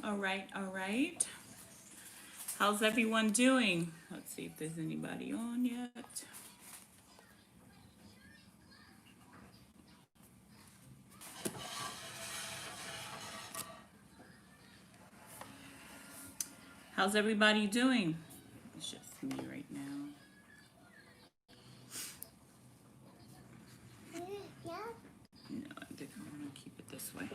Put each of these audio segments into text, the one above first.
All right. How's everyone doing? Let's see if there's anybody on yet. How's everybody doing? It's just me right now. No, I think I'm gonna keep it this way.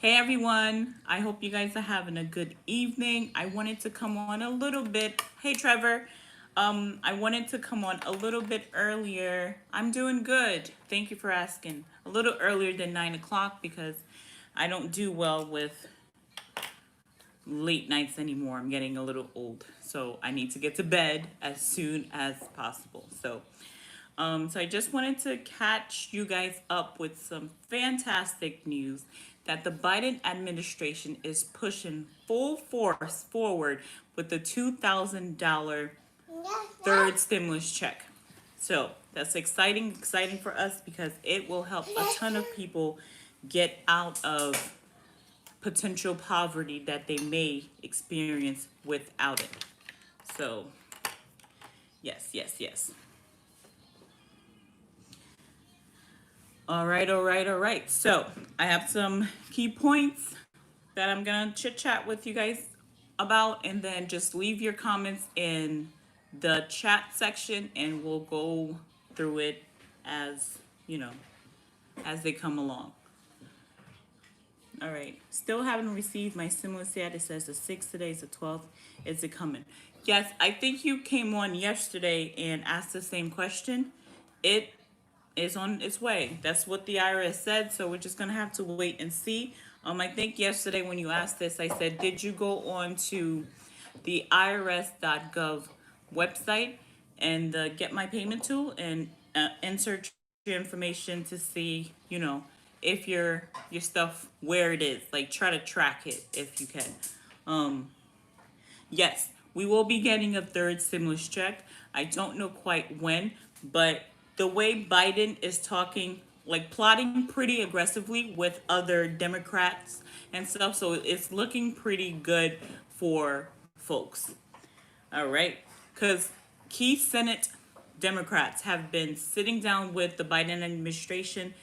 Hey everyone, I hope you guys are having a good evening. I wanted to come on a little bit. Hey Trevor, I wanted to come on a little bit earlier. I'm doing good. Thank you for asking. A little earlier than 9 o'clock because I don't do well with late nights anymore. I'm getting a little old, so I need to get to bed as soon as possible. So I just wanted to catch you guys up with some fantastic news that the Biden administration is pushing full force forward with the $2,000 third stimulus check. So that's exciting for us because it will help a ton of people get out of potential poverty that they may experience without it. So, yes. All right. So, I have some key points that I'm going to chit chat with you guys about, and then just leave your comments in the chat section and we'll go through it as, you know, as they come along. All right. Still haven't received my stimulus yet. It says the 6th, today's the 12th. Is it coming? Yes, I think you came on yesterday and asked the same question. It is on its way. That's what the IRS said, so we're just going to have to wait and see. I think yesterday when you asked this, I said, did you go on to the irs.gov website and get my payment tool and insert your information to see, if your stuff where it is, like try to track it if you can. Yes, we will be getting a third stimulus check. I don't know quite when, but the way Biden is talking, like plotting pretty aggressively with other Democrats and stuff, so it's looking pretty good for folks. All right, because key Senate Democrats have been sitting down with the Biden administration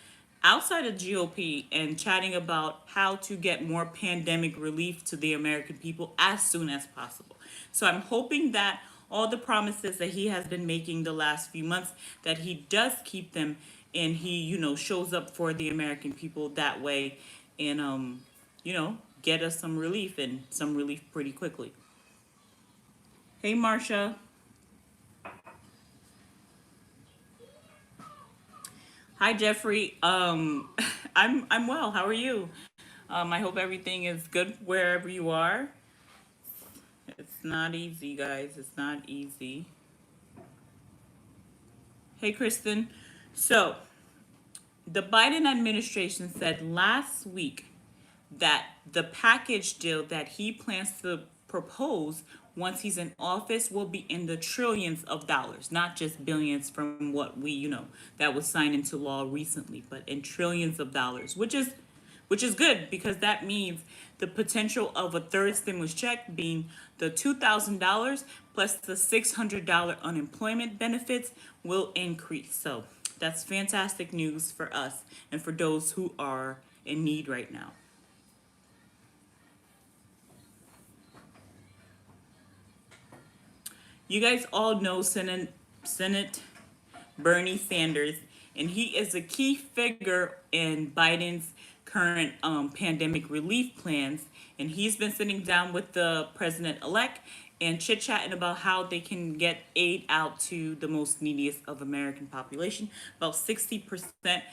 outside of GOP and chatting about how to get more pandemic relief to the American people as soon as possible. So I'm hoping that all the promises that he has been making the last few months, that he does keep them and he, shows up for the American people that way and, get us some relief and some relief pretty quickly. Hey, Marcia. Hi, Jeffrey. I'm well. How are you? I hope everything is good wherever you are. It's not easy, guys. It's not easy. Hey, Kristen. So, the Biden administration said last week that the package deal that he plans to propose once he's in office will be in the trillions of dollars, not just billions from what we, that was signed into law recently, but in trillions of dollars, which is good because that means the potential of a third stimulus check being the $2,000 plus the $600 unemployment benefits will increase. So that's fantastic news for us and for those who are in need right now. You guys all know Senate Bernie Sanders, and he is a key figure in Biden's current pandemic relief plans. And he's been sitting down with the president-elect and chit-chatting about how they can get aid out to the most neediest of American population. About 60%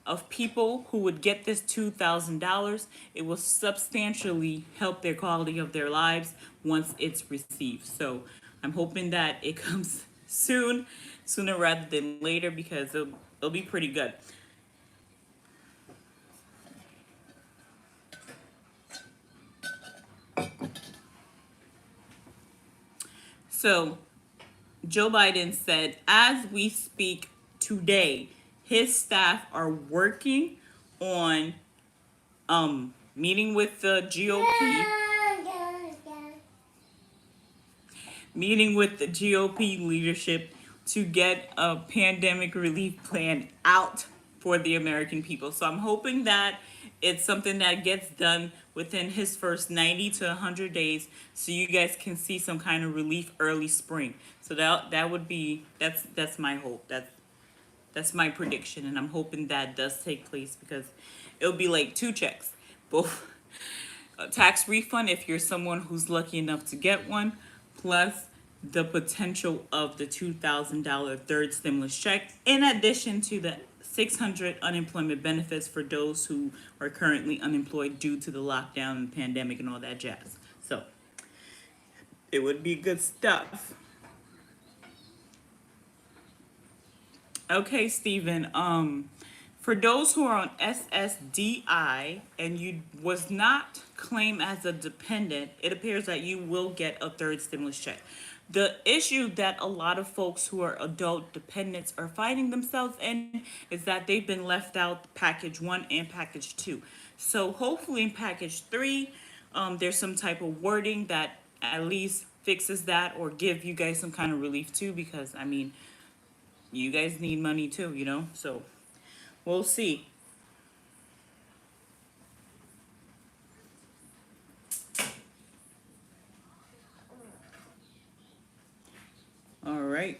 of people who would get this $2,000, it will substantially help their quality of their lives once it's received. So I'm hoping that it comes sooner rather than later, because it'll be pretty good. So Joe Biden said, as we speak today, his staff are working on meeting with the GOP, meeting with the GOP leadership to get a pandemic relief plan out for the American people. So I'm hoping that it's something that gets done within his first 90 to 100 days so you guys can see some kind of relief early spring. So that would be that's my hope. That's my prediction, and I'm hoping that does take place because it'll be like two checks. Both a tax refund if you're someone who's lucky enough to get one, plus the potential of the $2,000 third stimulus check, in addition to the 600 unemployment benefits for those who are currently unemployed due to the lockdown and pandemic and all that jazz. So it would be good stuff. Okay, Stephen. For those who are on SSDI and you was not claimed as a dependent, it appears that you will get a third stimulus check. The issue that a lot of folks who are adult dependents are finding themselves in is that they've been left out package one and package two. So hopefully in package three, there's some type of wording that at least fixes that or give you guys some kind of relief too, because I mean, you guys need money too, you know? So we'll see. All right.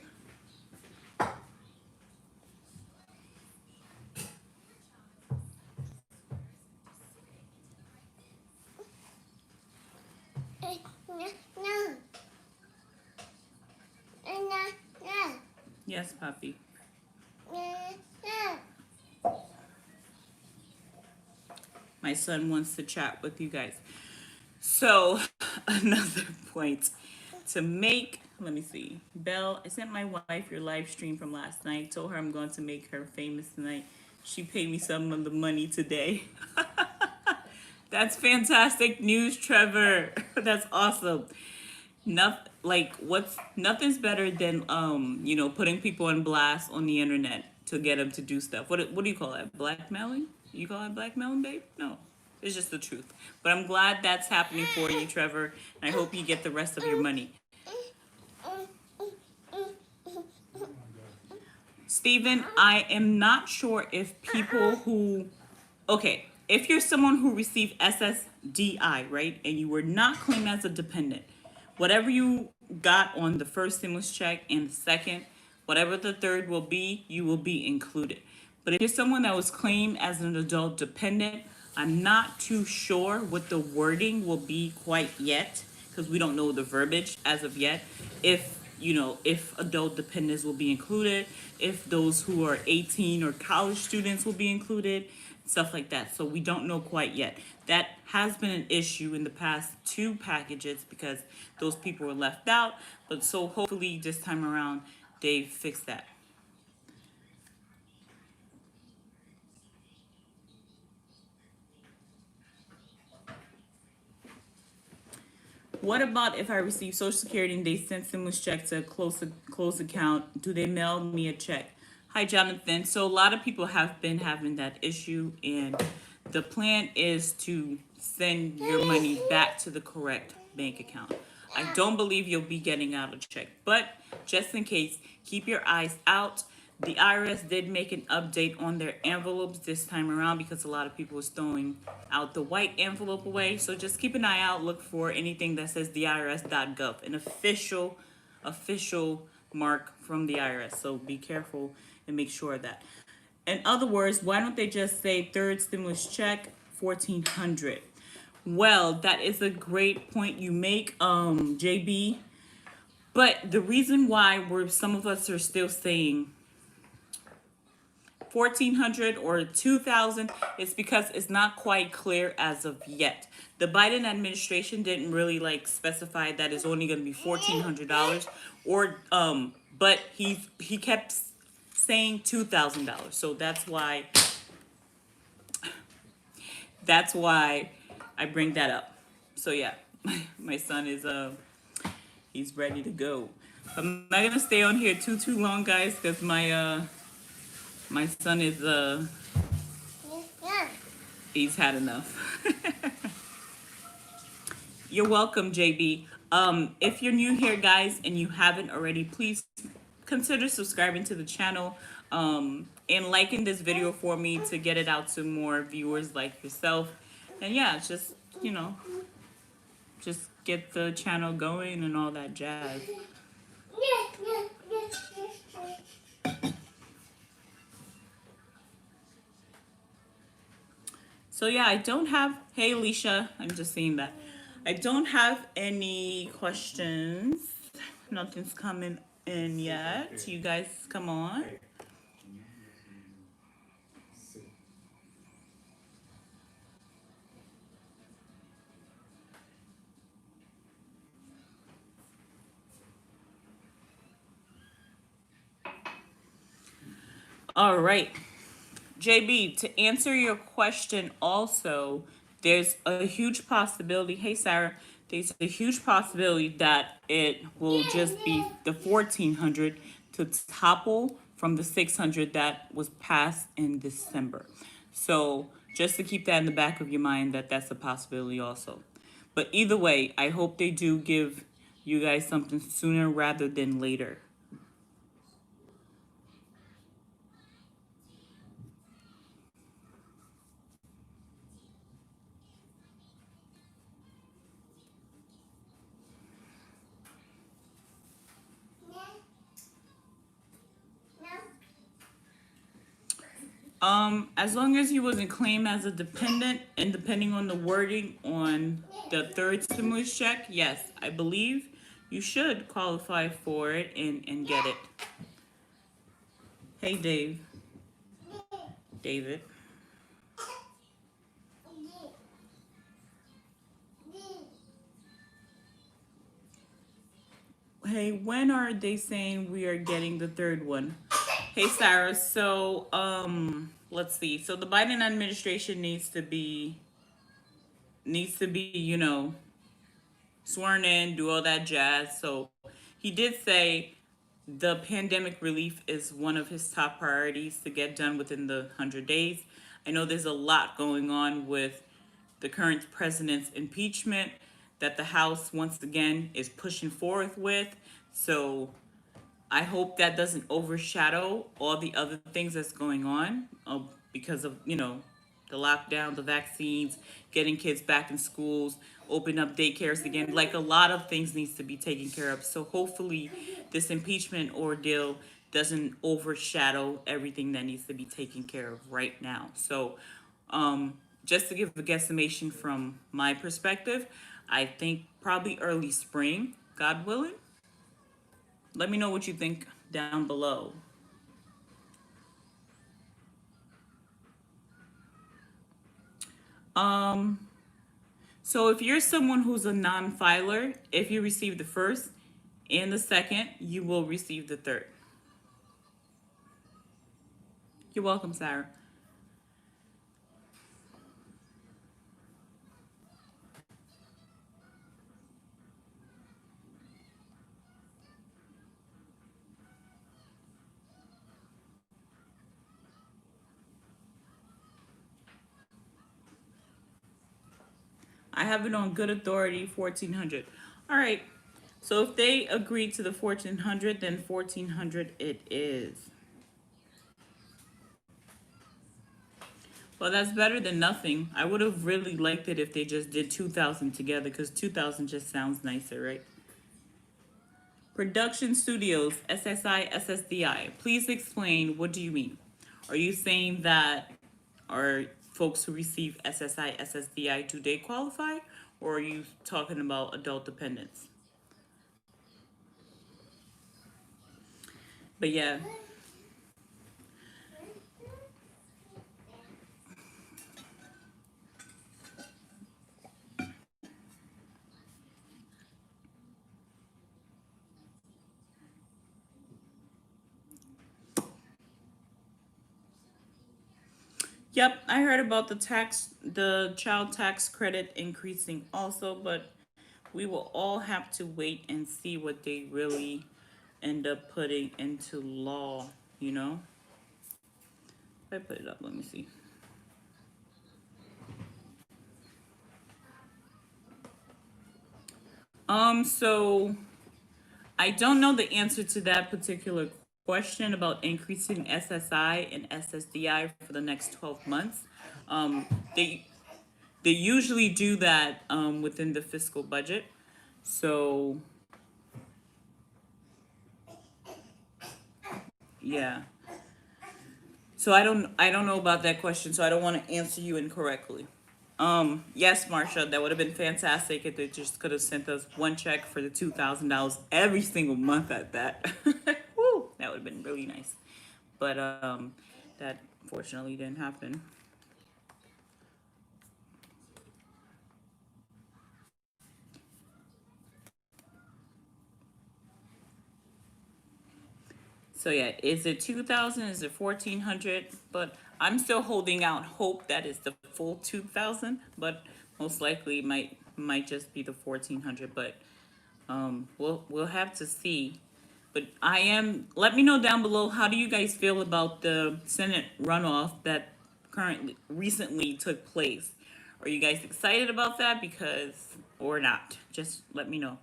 Yes, Poppy. My son wants to chat with you guys. So, another point to make. Let me see. Belle, I sent my wife your live stream from last night. Told her I'm going to make her famous tonight. She paid me some of the money today. That's fantastic news, Trevor. That's awesome. Nothing's better than putting people on blast on the internet to get them to do stuff. What do you call that? Blackmailing? You call it blackmailing, babe? No. It's just the truth. But I'm glad that's happening for you, Trevor. And I hope you get the rest of your money. Stephen, I am not sure if people who, okay, if you're someone who received SSDI, right, and you were not claimed as a dependent, whatever you got on the first stimulus check and the second, whatever the third will be, you will be included. But if you're someone that was claimed as an adult dependent, I'm not too sure what the wording will be quite yet because we don't know the verbiage as of yet. If adult dependents will be included, if those who are 18 or college students will be included, stuff like that. So we don't know quite yet. That has been an issue in the past two packages because those people were left out. But so hopefully this time around they fix that. What about if I receive Social Security and they send stimulus check to a close account? Do they mail me a check? Hi, Jonathan. So a lot of people have been having that issue, and the plan is to send your money back to the correct bank account. I don't believe you'll be getting out a check, but just in case, keep your eyes out. The IRS did make an update on their envelopes this time around because a lot of people was throwing out the white envelope away. So just keep an eye out. Look for anything that says the IRS.gov, an official mark from the IRS. So be careful and make sure of that. In other words, why don't they just say third stimulus check 1,400? Well, that is a great point you make, JB. But the reason why some of us are still saying 1,400 or 2,000 is because it's not quite clear as of yet. The Biden administration didn't really specify that it's only going to be $1,400 or but he kept saying $2,000. So that's why I bring that up. So yeah, my son is he's ready to go. I'm not gonna stay on here too long, guys, because my son is he's had enough. You're welcome, JB. If you're new here, guys, and you haven't already, please consider subscribing to the channel and liking this video for me to get it out to more viewers like yourself. And yeah, just, you know, just get the channel going and all that jazz. So yeah, I don't have, hey Alicia, I'm just seeing that. I don't have any questions. Nothing's coming in yet. You guys come on. All right. JB, to answer your question also, there's a huge possibility. Hey, Sarah, there's a huge possibility that it will just be the 1400 to topple from the 600 that was passed in December. So just to keep that in the back of your mind, that's a possibility also. But either way, I hope they do give you guys something sooner rather than later. As long as you wasn't claimed as a dependent, and depending on the wording on the third stimulus check, yes, I believe you should qualify for it and get it. Hey, David. Hey, when are they saying we are getting the third one? Hey, Sarah. So, let's see. So the Biden administration needs to be, sworn in, do all that jazz. So he did say the pandemic relief is one of his top priorities to get done within the 100 days. I know there's a lot going on with the current president's impeachment that the House once again is pushing forth with. So I hope that doesn't overshadow all the other things that's going on because of, the lockdown, the vaccines, getting kids back in schools, open up daycares again. Like a lot of things needs to be taken care of. So hopefully this impeachment ordeal doesn't overshadow everything that needs to be taken care of right now. So just to give a guesstimation from my perspective, I think probably early spring, God willing. Let me know what you think down below. Um, so if you're someone who's a non-filer, if you receive the first and the second, you will receive the third. You're welcome, Sarah. I have it on good authority, 1400. All right. So if they agree to the 1400, then 1400 it is. Well, that's better than nothing. I would have really liked it if they just did 2000 together because 2000 just sounds nicer, right? Production Studios, SSI, SSDI. Please explain, what do you mean? Are you saying that are folks who receive SSI, SSDI, do they qualify? Or are you talking about adult dependents? But yeah. Yep, I heard about the child tax credit increasing also, but we will all have to wait and see what they really end up putting into law, you know? If I put it up, let me see. So I don't know the answer to that particular question about increasing SSI and SSDI for the next 12 months. Um, they they usually do that within the fiscal budget. So yeah. So I don't know about that question, so I don't want to answer you incorrectly. Yes, Marsha, that would have been fantastic if they just could have sent us one check for the $2,000 every single month at that. Woo, that would have been really nice. But that fortunately didn't happen. So yeah, is it 2,000? Is it 1,400? But I'm still holding out hope that it's the full 2,000. But most likely might just be the 1,400. But we'll have to see. But I am. Let me know down below. How do you guys feel about the Senate runoff that currently recently took place? Are you guys excited about that? Because or not? Just let me know.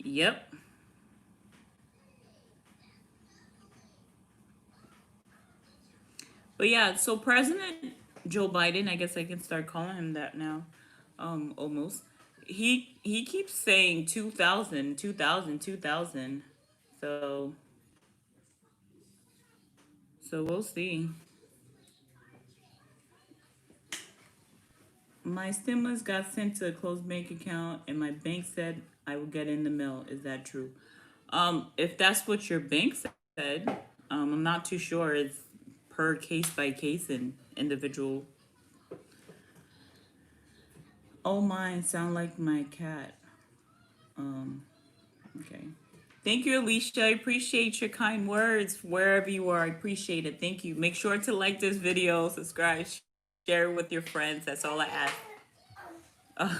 Yep. But yeah, so President Joe Biden, I guess I can start calling him that now. Almost. He keeps saying 2,000, 2,000, 2,000. So we'll see. My stimulus got sent to a closed bank account and my bank said I will get in the mail. Is that true? If that's what your bank said, I'm not too sure. It's per case by case and individual. Oh, mine sound like my cat. Um, okay. Thank you, Alicia. I appreciate your kind words wherever you are. I appreciate it. Thank you. Make sure to like this video, subscribe, share it with your friends. That's all I ask. Uh,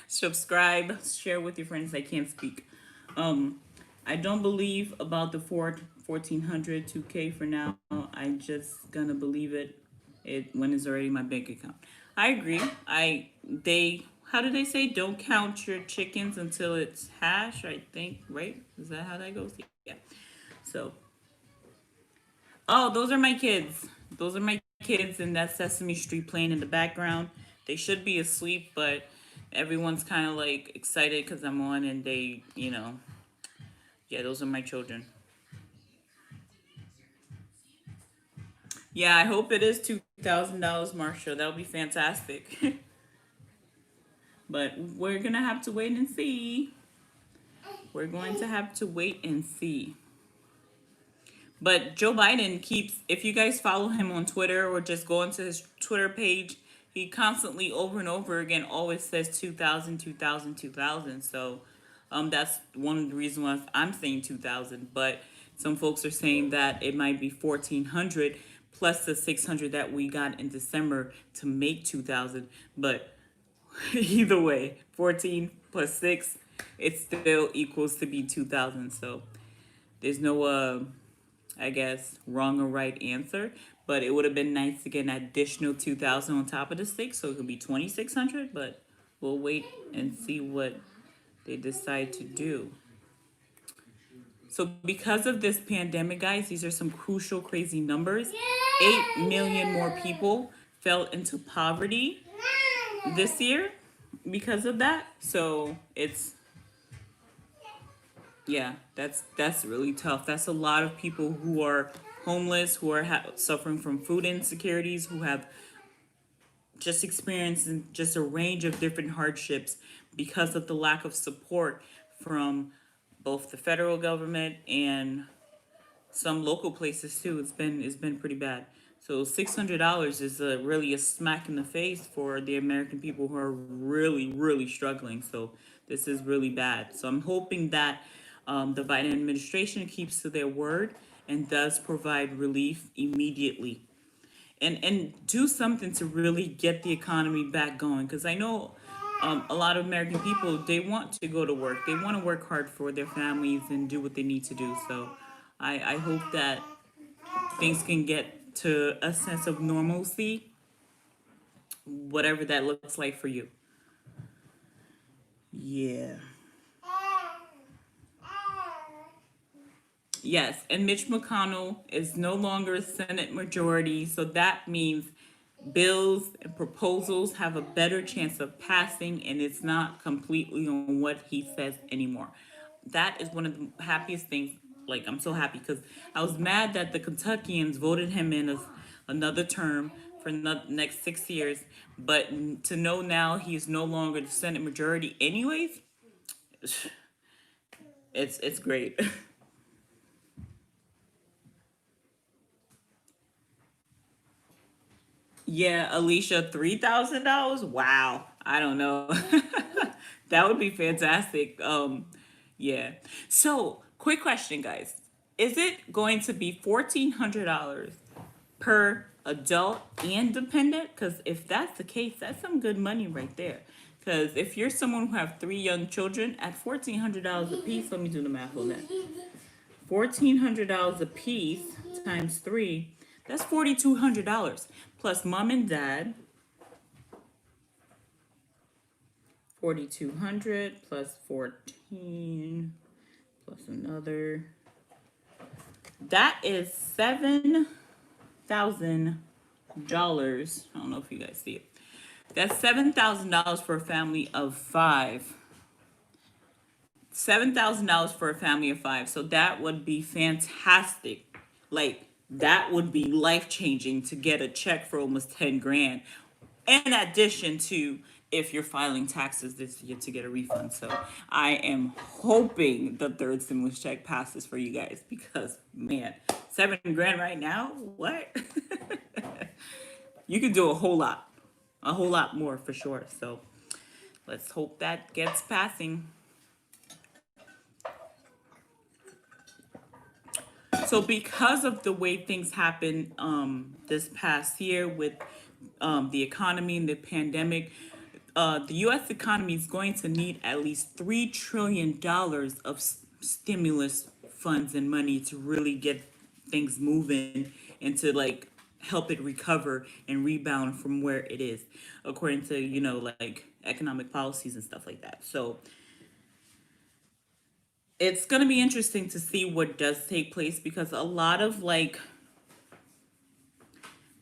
subscribe, share with your friends. I can't speak. Um, I don't believe about the 1,400 2K for now. I'm just gonna believe it when it's already in my bank account. I agree. They how do they say don't count your chickens until it's hash? I think right. Is that how that goes? Yeah. So oh, those are my kids. Those are my kids, and that's Sesame Street playing in the background. They should be asleep, but everyone's kind of like excited because I'm on, and yeah, those are my children. Yeah, I hope it is $2,000, Marsha. That would be fantastic. But we're gonna have to wait and see. We're going to have to wait and see. But Joe Biden keeps, if you guys follow him on Twitter or just go into his Twitter page, he constantly over and over again always says 2,000, 2,000, 2,000. So that's one of the reasons why I'm saying 2,000. But some folks are saying that it might be 1,400 plus the 600 that we got in December to make 2,000. But either way, 14 plus 6, it still equals to be 2,000. So there's no I guess, wrong or right answer. But it would have been nice to get an additional 2,000 on top of the six, so it could be 2,600. But we'll wait and see what they decide to do. So because of this pandemic, guys, these are some crucial, crazy numbers. 8 million more people fell into poverty this year because of that. So it's yeah, that's really tough. That's a lot of people who are homeless, who are suffering from food insecurities, who have just experienced just a range of different hardships because of the lack of support from both the federal government and some local places too. It's been pretty bad. So $600 is really a smack in the face for the American people who are really struggling. So this is really bad. So I'm hoping that The Biden administration keeps to their word and does provide relief immediately. And do something to really get the economy back going. Because I know a lot of American people, they want to go to work. They want to work hard for their families and do what they need to do. So I hope that things can get to a sense of normalcy, whatever that looks like for you. Yeah. Yes, and Mitch McConnell is no longer Senate majority, so that means bills and proposals have a better chance of passing, and it's not completely on what he says anymore. That is one of the happiest things. Like, I'm so happy because I was mad that the Kentuckians voted him in as another term for the next 6 years, but to know now he is no longer the Senate majority, anyways, it's great. Yeah, Alicia, $3,000. Wow, I don't know. That would be fantastic. Yeah. So, quick question, guys: is it going to be $1,400 per adult and dependent? Because if that's the case, that's some good money right there. Because if you're someone who have three young children, at $1,400 a piece, let me do the math on that. $1,400 a piece times three, that's $4,200 plus mom and dad. 4,200 plus 14 plus another. That is $7,000. I don't know if you guys see it. That's $7,000 for a family of five. $7,000 for a family of five. So that would be fantastic. Like, that would be life changing to get a check for almost 10 grand. In addition to if you're filing taxes this year to get a refund. So I am hoping the third stimulus check passes for you guys because, man, 7 grand right now? What? You could do a whole lot more for sure. So let's hope that gets passing. So because of the way things happened this past year with the economy and the pandemic, the U.S. economy is going to need at least $3 trillion of stimulus funds and money to really get things moving and to like help it recover and rebound from where it is, according to, like economic policies and stuff like that. So it's going to be interesting to see what does take place because a lot of like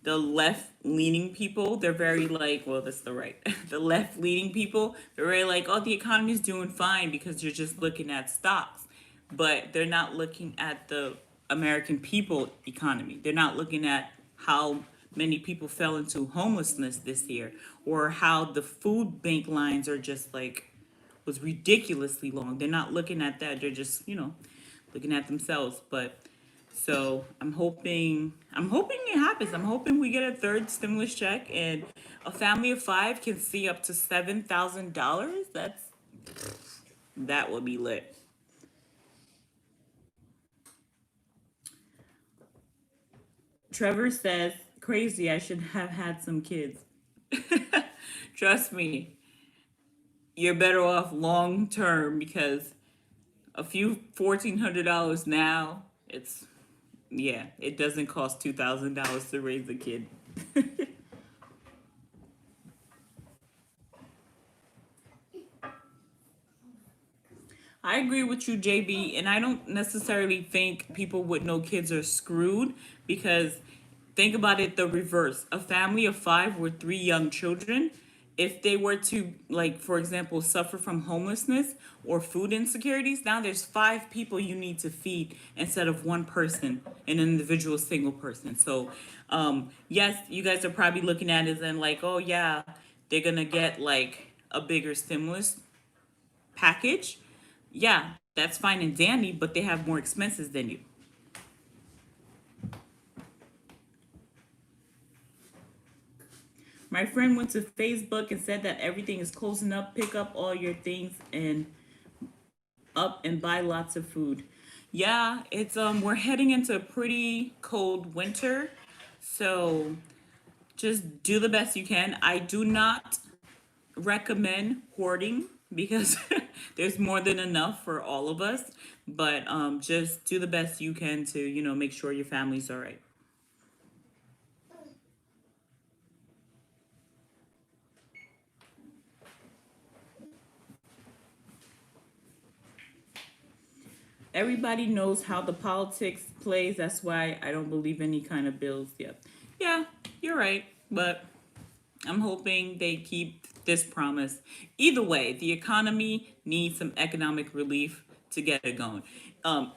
the left leaning people, they're very like, well, that's the right. The left leaning people, they're very like, oh, the economy is doing fine because you're just looking at stocks. But they're not looking at the American people economy. They're not looking at how many people fell into homelessness this year or how the food bank lines are just like was ridiculously long. They're not looking at that. They're just, looking at themselves. But so I'm hoping it happens. I'm hoping we get a third stimulus check and a family of five can see up to $7,000. That would be lit. Trevor says, crazy, I should have had some kids. Trust me, you're better off long term because a few $1,400 now, yeah, it doesn't cost $2,000 to raise a kid. I agree with you, JB, and I don't necessarily think people with no kids are screwed because think about it the reverse. A family of five with three young children, if they were to, like, for example, suffer from homelessness or food insecurities, now there's five people you need to feed instead of one person, an individual single person. So, yes, you guys are probably looking at it and like, oh, yeah, they're going to get like a bigger stimulus package. Yeah, that's fine and dandy, but they have more expenses than you. My friend went to Facebook and said that everything is closing up. Pick up all your things and up and buy lots of food. Yeah, it's we're heading into a pretty cold winter, so just do the best you can. I do not recommend hoarding because there's more than enough for all of us, but just do the best you can to, make sure your family's all right. Everybody knows how the politics plays. That's why I don't believe any kind of bills yet. Yeah, you're right, but I'm hoping they keep this promise. Either way, the economy needs some economic relief to get it going.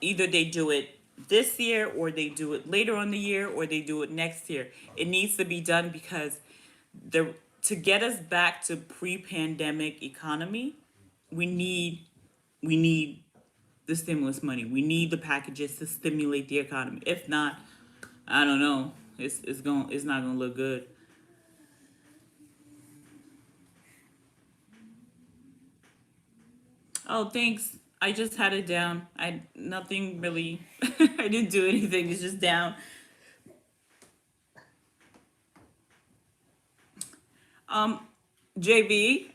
Either they do it this year, or they do it later on the year, or they do it next year. It needs to be done because the to get us back to pre-pandemic economy, we need we need the stimulus money. We need the packages to stimulate the economy. If not, I don't know. It's not gonna look good. Oh, thanks. I just had it down. I nothing really. I didn't do anything. It's just down. JB,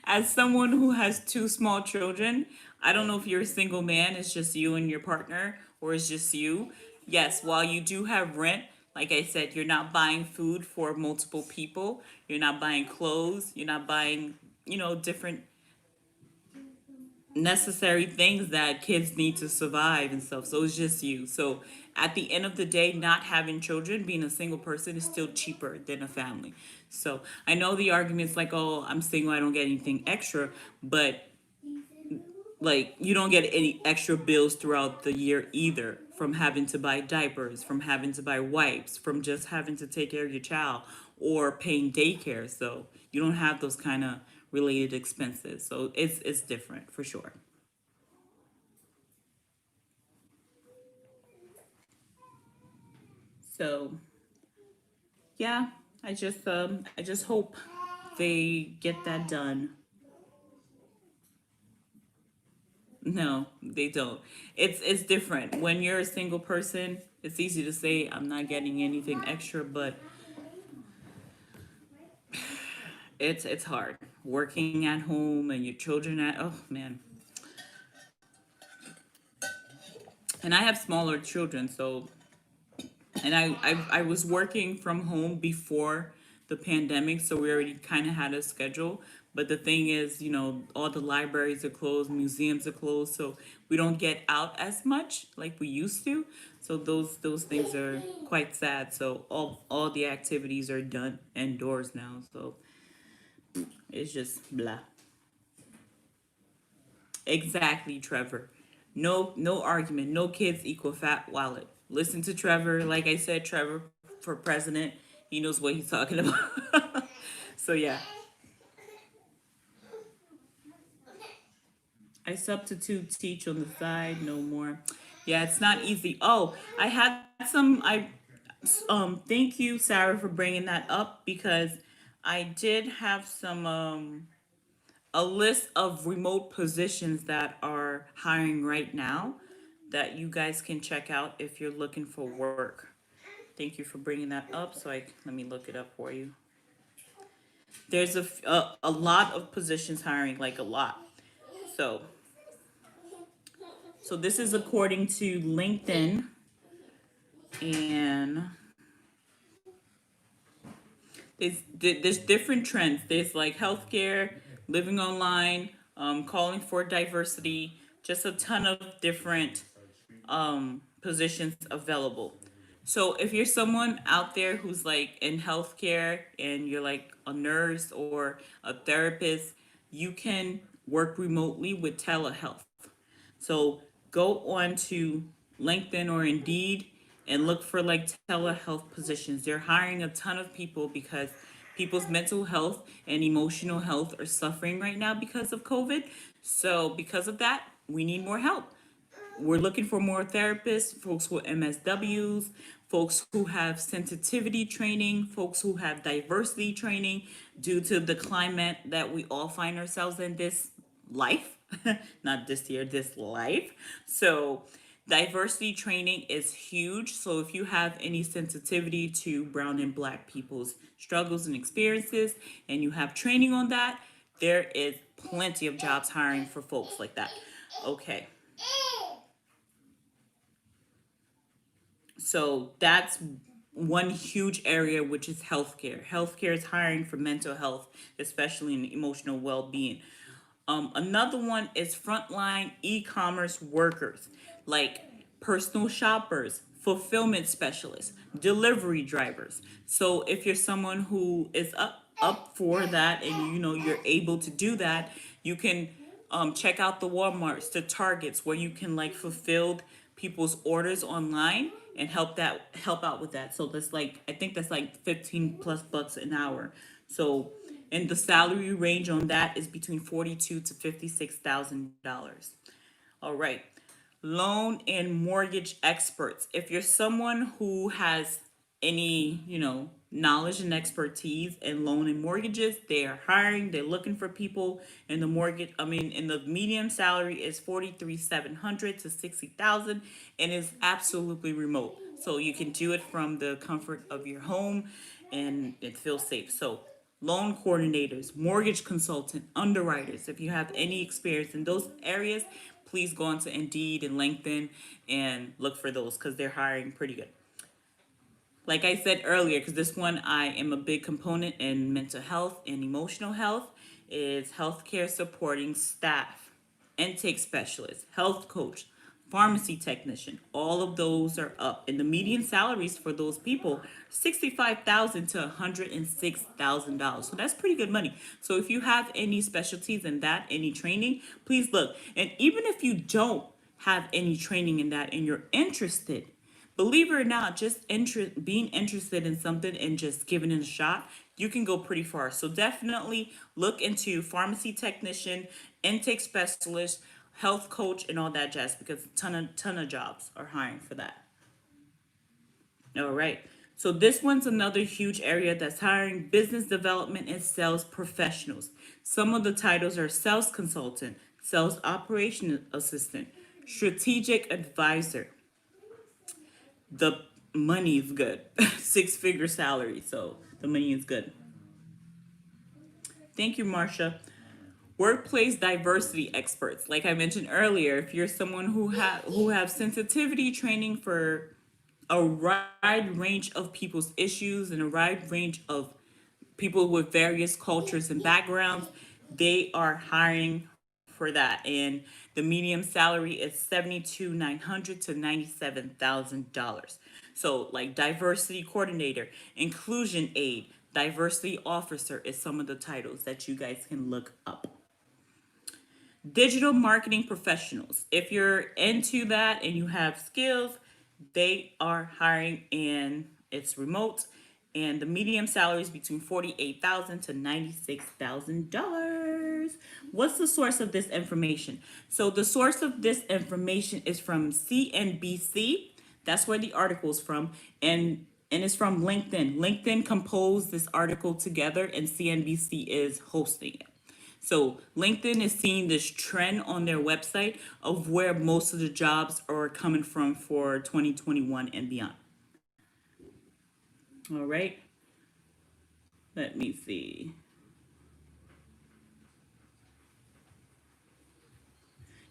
as someone who has two small children, I don't know if you're a single man, it's just you and your partner, or it's just you. Yes, while you do have rent, like I said, you're not buying food for multiple people, you're not buying clothes, you're not buying, different necessary things that kids need to survive and stuff. So it's just you. So at the end of the day, not having children, being a single person is still cheaper than a family. So I know the argument's like, oh, I'm single, I don't get anything extra, but like you don't get any extra bills throughout the year either, from having to buy diapers, from having to buy wipes, from just having to take care of your child or paying daycare. So you don't have those kind of related expenses. So it's different for sure. So yeah, I just hope they get that done. No, they don't. It's different. When you're a single person, it's easy to say I'm not getting anything extra, but it's hard. Working at home and your children at oh man. And I have smaller children, so and I was working from home before the pandemic, so we already kind of had a schedule. But the thing is, all the libraries are closed, museums are closed, so we don't get out as much like we used to. So those things are quite sad. So all the activities are done indoors now. So it's just blah. Exactly, Trevor. No argument. No kids equal fat wallet. Listen to Trevor. Like I said, Trevor for president. He knows what he's talking about. So yeah, I substitute teach on the side. No more. Yeah, it's not easy. Oh, I had some. I thank you, Sarah, for bringing that up because I did have some a list of remote positions that are hiring right now that you guys can check out if you're looking for work. Thank you for bringing that up. So let me look it up for you. There's a lot of positions hiring, like a lot. So this is according to LinkedIn, and there's different trends. There's like healthcare, living online, calling for diversity, just a ton of different positions available. So if you're someone out there who's like in healthcare and you're like a nurse or a therapist, you can work remotely with telehealth. So go on to LinkedIn or Indeed and look for like telehealth positions. They're hiring a ton of people because people's mental health and emotional health are suffering right now because of COVID. So because of that, we need more help. We're looking for more therapists, folks with MSWs, folks who have sensitivity training, folks who have diversity training due to the climate that we all find ourselves in this life. not this year, this life. So diversity training is huge. So if you have any sensitivity to brown and black people's struggles and experiences and you have training on that, there is plenty of jobs hiring for folks like that. Okay. So that's one huge area, which is healthcare. Healthcare is hiring for mental health, especially in emotional well-being. Another one is frontline e-commerce workers, like personal shoppers, fulfillment specialists, delivery drivers. So if you're someone who is up for that and you're able to do that, you can check out the Walmarts, the Targets, where you can like fulfill people's orders online and help out with that. So that's like I think that's like 15 plus bucks an hour. So and the salary range on that is between 42 to $56,000. All right. Loan and mortgage experts. If you're someone who has any, knowledge and expertise in loan and mortgages, they are hiring, they're looking for people in the mortgage. I mean, in the median salary is 43,700 to 60,000 and is absolutely remote. So you can do it from the comfort of your home and it feels safe. So loan coordinators, mortgage consultant, underwriters. If you have any experience in those areas, please go onto Indeed and LinkedIn and look for those because they're hiring pretty good. Like I said earlier, because this one I am a big component in mental health and emotional health, is healthcare supporting staff, intake specialist, health coach, pharmacy technician. All of those are up, and the median salaries for those people 65,000 to $106,000. So that's pretty good money. So if you have any specialties in that, any training, please look. And even if you don't have any training in that and you're interested, believe it or not, just being interested in something and just giving it a shot, you can go pretty far. So definitely look into pharmacy technician, intake specialist, health coach, and all that jazz because a ton of jobs are hiring for that. All right. So this one's another huge area that's hiring business development and sales professionals. Some of the titles are sales consultant, sales operation assistant, strategic advisor. The money is good. Six-figure salary, so the money is good. Thank you, Marcia. Workplace diversity experts. Like I mentioned earlier, if you're someone who have sensitivity training for a wide range of people's issues and a wide range of people with various cultures and backgrounds, they are hiring for that. And the medium salary is 72,900 to $97,000. So like diversity coordinator, inclusion aid, diversity officer is some of the titles that you guys can look up. Digital marketing professionals. If you're into that and you have skills, they are hiring and it's remote. And the medium salary is between 48,000 to $96,000. What's the source of this information? So the source of this information is from CNBC. That's where the article is from. And it's from LinkedIn. LinkedIn composed this article together and CNBC is hosting it. So LinkedIn is seeing this trend on their website of where most of the jobs are coming from for 2021 and beyond. All right. Let me see.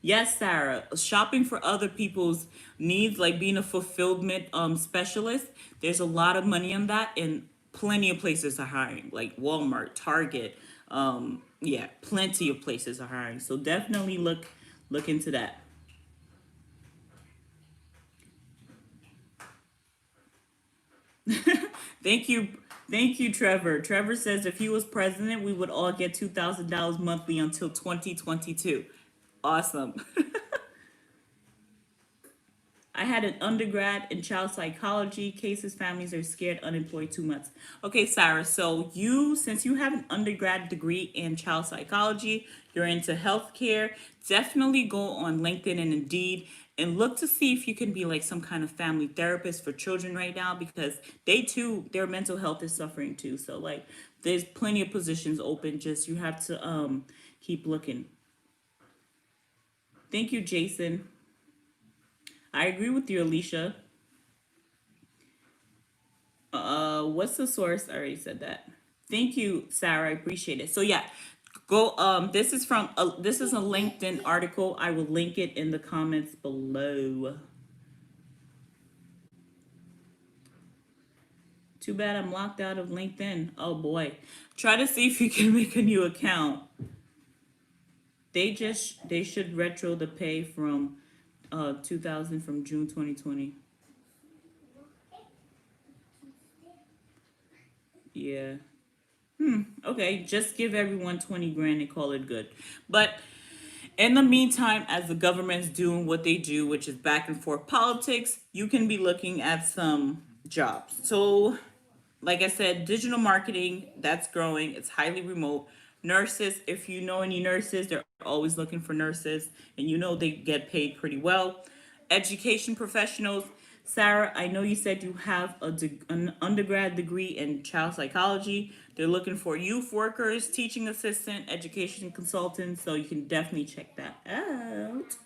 Yes, Sarah. Shopping for other people's needs, like being a fulfillment specialist, there's a lot of money on that, and plenty of places are hiring, like Walmart, Target. Yeah, plenty of places are hiring. So definitely look into that. Thank you. Thank you, Trevor. Trevor says if he was president, we would all get $2,000 monthly until 2022. Awesome. I had an undergrad in child psychology. Cases families are scared, unemployed 2 months. Okay, Sarah. So since you have an undergrad degree in child psychology, you're into healthcare. Definitely go on LinkedIn and Indeed and look to see if you can be like some kind of family therapist for children right now because they too, their mental health is suffering too. So like, there's plenty of positions open. Just you have to keep looking. Thank you, Jason. I agree with you, Alicia. What's the source? I already said that. Thank you, Sarah. I appreciate it. So yeah, go. This is from. This is a LinkedIn article. I will link it in the comments below. Too bad I'm locked out of LinkedIn. Oh boy. Try to see if you can make a new account. They should retro the pay from 2000 from June 2020. Yeah. Okay, just give everyone 20 grand and call it good. But in the meantime, as the government's doing what they do, which is back and forth politics, you can be looking at some jobs. So like I said, digital marketing, that's growing. It's highly remote. Nurses, if you know any nurses, they're always looking for nurses, and you know they get paid pretty well. Education professionals, Sarah, I know you said you have an undergrad degree in child psychology. They're looking for youth workers, teaching assistant, education consultants, so you can definitely check that out.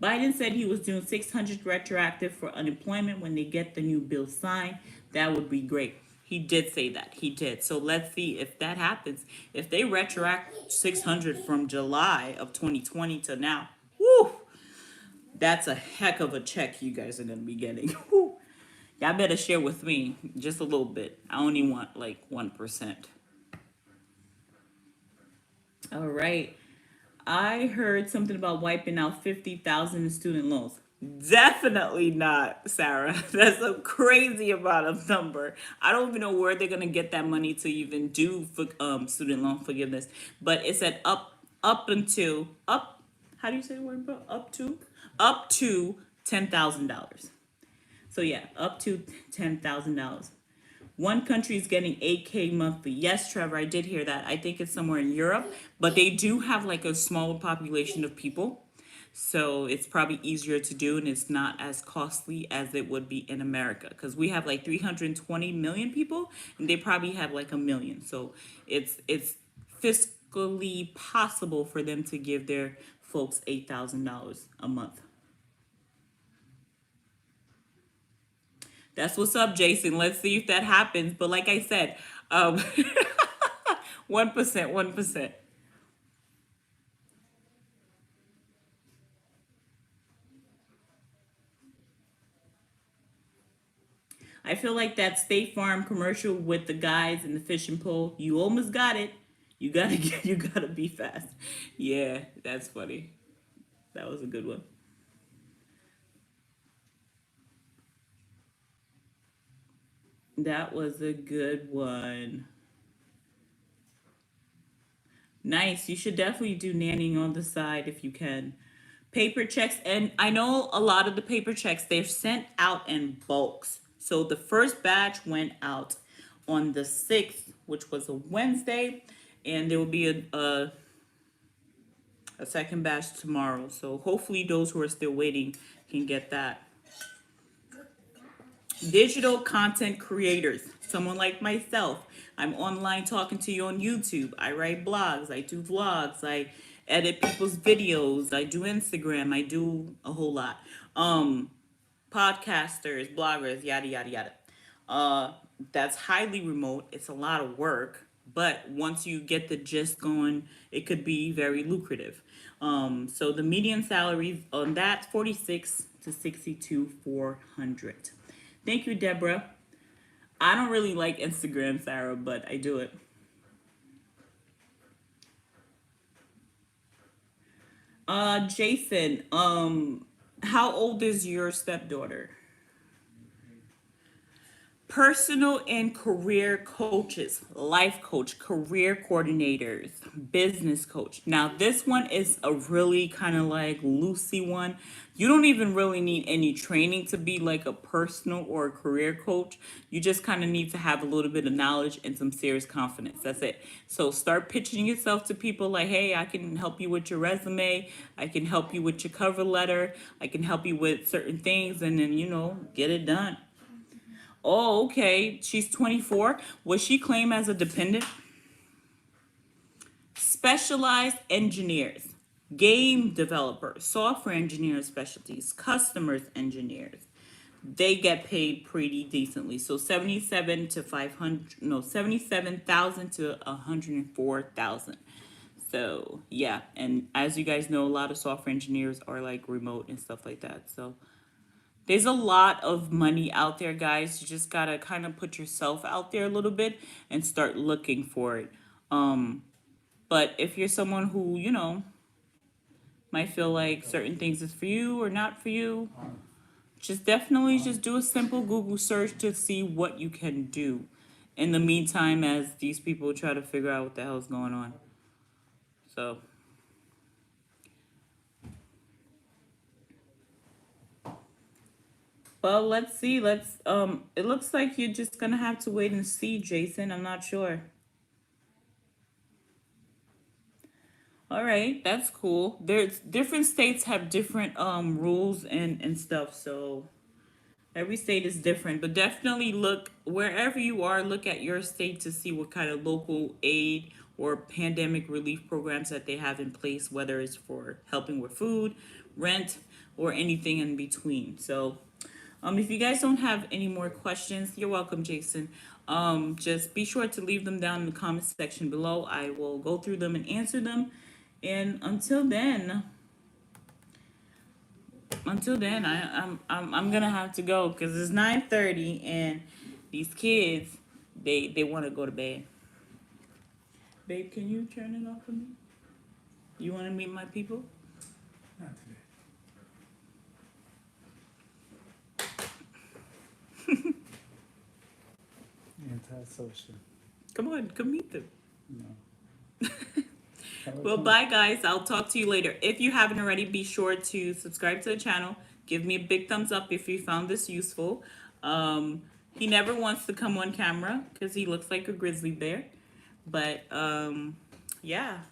Biden said he was doing 600 retroactive for unemployment when they get the new bill signed. That would be great. He did say that. He did. So let's see if that happens. If they retroact 600 from July of 2020 to now, whoo, that's a heck of a check you guys are going to be getting. Woo. Y'all better share with me just a little bit. I only want like 1%. All right. I heard something about wiping out 50,000 in student loans. Definitely not, Sarah. That's a crazy amount of number. I don't even know where they're gonna get that money to even do for student loan forgiveness. But it said up until up. How do you say the word, bro? Up to $10,000. So yeah, up to $10,000. One country is getting 8K monthly. Yes, Trevor, I did hear that. I think it's somewhere in Europe, but they do have like a smaller population of people. So it's probably easier to do and it's not as costly as it would be in America because we have like 320 million people and they probably have like a million. So it's fiscally possible for them to give their folks $8,000 a month. That's what's up, Jason. Let's see if that happens. But like I said, 1%, 1%. I feel like that State Farm commercial with the guys in the fishing pole. You almost got it. You gotta get. You gotta be fast. Yeah, that's funny. That was a good one. That was a good one. Nice. You should definitely do nannying on the side if you can. Paper checks, and I know a lot of the paper checks they're sent out in bulks. So the first batch went out on the 6th, which was a Wednesday, and there will be a second batch tomorrow. So hopefully those who are still waiting can get that. Digital content creators, someone like myself. I'm online talking to you on YouTube. I write blogs, I do vlogs, I edit people's videos, I do Instagram, I do a whole lot. Um, Podcasters, bloggers, yada yada yada. Uh, that's highly remote. It's a lot of work, but once you get the gist going, it could be very lucrative. So the median salaries on that 46 to 62 400. Thank you, Deborah. I don't really like Instagram, Sarah, but I do it. Jason, how old is your stepdaughter? Personal and career coaches, life coach, career coordinators, business coach. Now, this one is a really kind of like loosey one. You don't even really need any training to be like a personal or a career coach. You just kind of need to have a little bit of knowledge and some serious confidence. That's it. So start pitching yourself to people like, hey, I can help you with your resume. I can help you with your cover letter. I can help you with certain things and then, get it done. Oh, okay. She's 24. Was she claimed as a dependent? Specialized engineers. game developers, software engineers specialties, customers engineers, they get paid pretty decently. So 77 to 500, no, 77,000 to 104,000. So yeah, and as you guys know, a lot of software engineers are like remote and stuff like that. So there's a lot of money out there, guys. You just gotta kind of put yourself out there a little bit and start looking for it. Um, but if you're someone who, might feel like certain things is for you or not for you, just definitely just do a simple Google search to see what you can do in the meantime as these people try to figure out what the hell's going on. So, well, let's see. It looks like you're just gonna have to wait and see, Jason. I'm not sure. All right, that's cool. There's different states have different rules and stuff, so every state is different, but definitely look wherever you are, look at your state to see what kind of local aid or pandemic relief programs that they have in place, whether it's for helping with food, rent, or anything in between. So, if you guys don't have any more questions, you're welcome, Jason. Just be sure to leave them down in the comment section below. I will go through them and answer them. And until then, I'm gonna have to go because it's 9:30 and these kids they want to go to bed. Babe, can you turn it off for me? You want to meet my people? Not today. Antisocial. Come meet them. No. Well, bye guys. I'll talk to you later. If you haven't already, be sure to subscribe to the channel. Give me a big thumbs up if you found this useful. He never wants to come on camera because he looks like a grizzly bear. But yeah.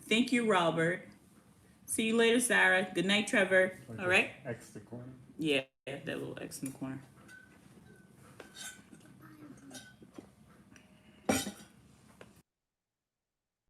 Thank you, Robert. See you later, Sarah. Good night, Trevor. All right? X the corner. Yeah, that little X in the corner.